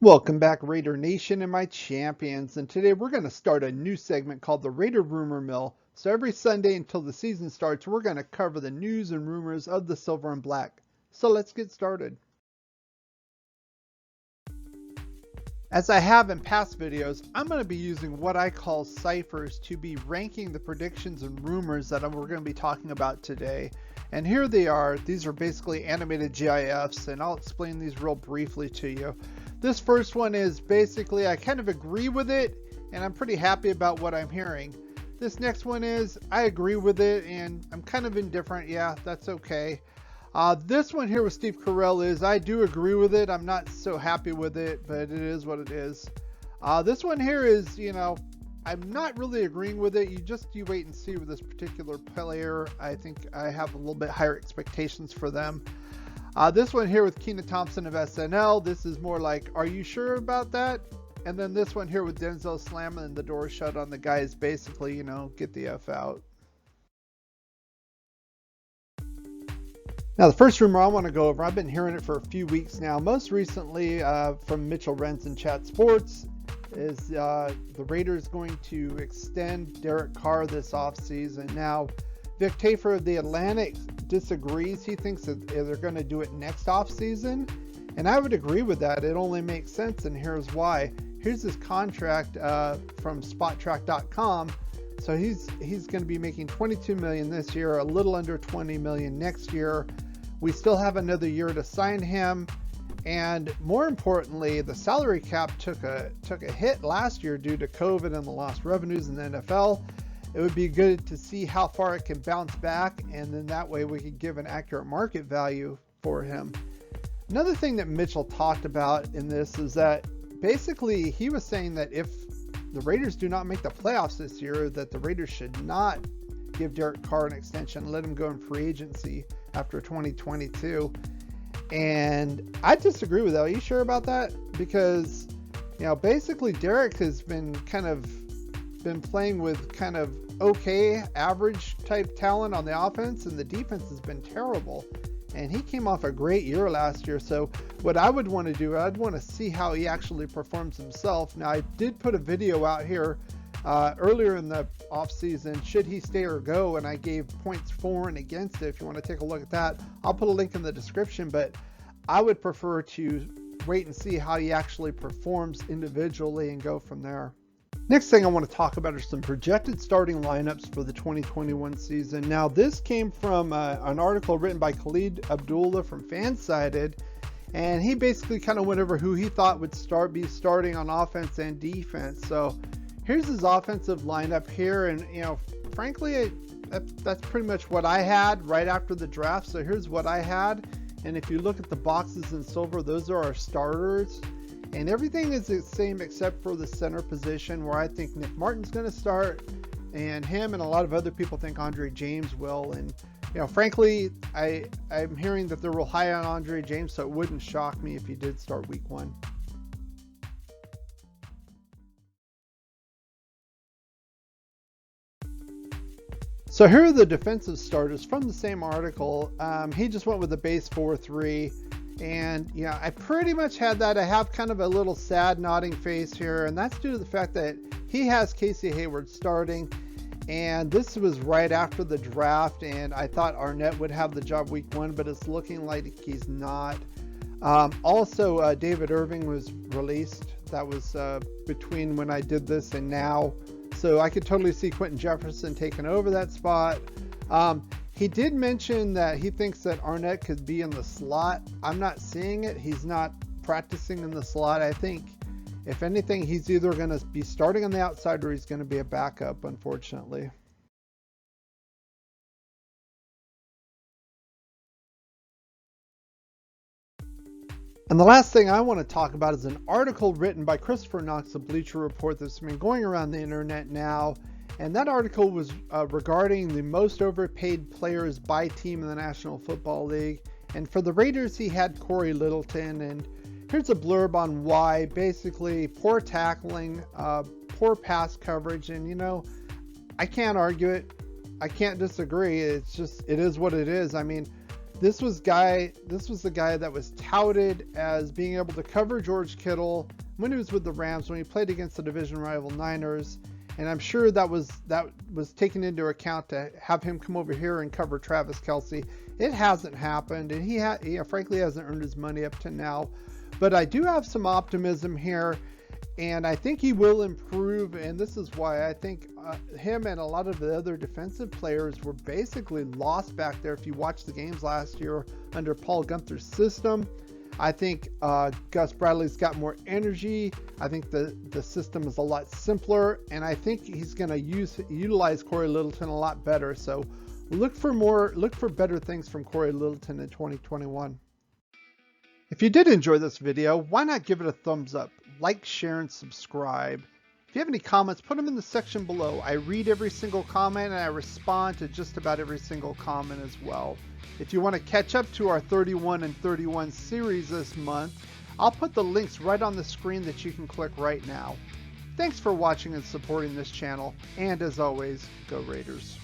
Welcome back, Raider Nation and my champions. And today we're going to start a new segment called the Raider Rumor Mill. So every Sunday until the season starts, we're going to cover the news and rumors of the Silver and Black. So let's get started. As I have in past videos, I'm going to be using what I call ciphers to be ranking the predictions and rumors that we're going to be talking about today. And here they are. These are basically animated GIFs, and I'll explain these real briefly to you. This first one is basically I kind of agree with it, and I'm pretty happy about what I'm hearing. This next one is I agree with it, and I'm kind of indifferent. Yeah, that's okay. This one here with Steve Carell is I do agree with it. I'm not so happy with it, but it is what it is. This one here is, I'm not really agreeing with it. You wait and see with this particular player. I think I have a little bit higher expectations for them. This one here with Kenan Thompson of SNL, this is more like, are you sure about that? And then this one here with Denzel slamming the door shut on the guy is basically, get the F out. Now, the first rumor I want to go over, I've been hearing it for a few weeks now, most recently from Mitchell Renz and Chat Sports, is the Raiders going to extend Derek Carr this offseason. Now, Vic Tafur of The Atlantic disagrees. He thinks that they're going to do it next offseason, and I would agree with that. It only makes sense, and here's why. Here's his contract from SpotTrack.com. So he's going to be making $22 million this year, a little under $20 million next year. We still have another year to sign him, and more importantly, the salary cap took a hit last year due to COVID and the lost revenues in the NFL. It would be good to see how far it can bounce back, and then that way we could give an accurate market value for him. Another thing that Mitchell talked about in this is that basically he was saying that if the Raiders do not make the playoffs this year, that the Raiders should not give Derek Carr an extension and let him go in free agency after 2022. And I disagree with that. Are you sure about that? Because, basically Derek has been playing with kind of okay, average type talent on the offense, and the defense has been terrible. And he came off a great year last year. So what I would want to do, I'd want to see how he actually performs himself. Now, I did put a video out here earlier in the offseason, should he stay or go? And I gave points for and against it. If you want to take a look at that, I'll put a link in the description. But I would prefer to wait and see how he actually performs individually and go from there. Next thing I want to talk about are some projected starting lineups for the 2021 season. Now, this came from an article written by Khalid Abdullah from Fansided, and he basically kind of went over who he thought would be starting on offense and defense. So here's his offensive lineup here, and frankly, that's pretty much what I had right after the draft. So here's what I had, and if you look at the boxes in silver, those are our starters. And everything is the same except for the center position, where I think Nick Martin's going to start, and him and a lot of other people think Andre James will. And frankly, I'm hearing that they're real high on Andre James, so it wouldn't shock me if he did start week 1. So here are the defensive starters from the same article. He just went with the base 4-3. And I pretty much had that. I have kind of a little sad nodding face here, and that's due to the fact that he has Casey Hayward starting, and this was right after the draft, and I thought Arnett would have the job week 1, but it's looking like he's not. Also, David Irving was released. That was between when I did this and now, so I could totally see Quentin Jefferson taking over that spot. He did mention that he thinks that Arnett could be in the slot. I'm not seeing it. He's not practicing in the slot. I think, if anything, he's either going to be starting on the outside or he's going to be a backup, unfortunately. And the last thing I want to talk about is an article written by Christopher Knox of Bleacher Report that's been going around the internet now. And that article was regarding the most overpaid players by team in the National Football League. And for the Raiders, he had Corey Littleton. And here's a blurb on why. Basically, poor tackling, poor pass coverage. And, I can't argue it. I can't disagree. It is what it is. I mean, This was the guy that was touted as being able to cover George Kittle when he was with the Rams, when he played against the division rival Niners. And I'm sure that was taken into account to have him come over here and cover Travis Kelce. It hasn't happened, and he frankly hasn't earned his money up to now. But I do have some optimism here, and I think he will improve. And this is why I think him and a lot of the other defensive players were basically lost back there. If you watch the games last year under Paul Guenther's system, I think Gus Bradley's got more energy. I think the system is a lot simpler, and I think he's going to utilize Corey Littleton a lot better. So look for better things from Corey Littleton in 2021. If you did enjoy this video, why not give it a thumbs up, like, share, and subscribe. If you have any comments, put them in the section below. I read every single comment, and I respond to just about every single comment as well. If you want to catch up to our 31 and 31 series this month, I'll put the links right on the screen that you can click right now. Thanks for watching and supporting this channel, and as always, go Raiders.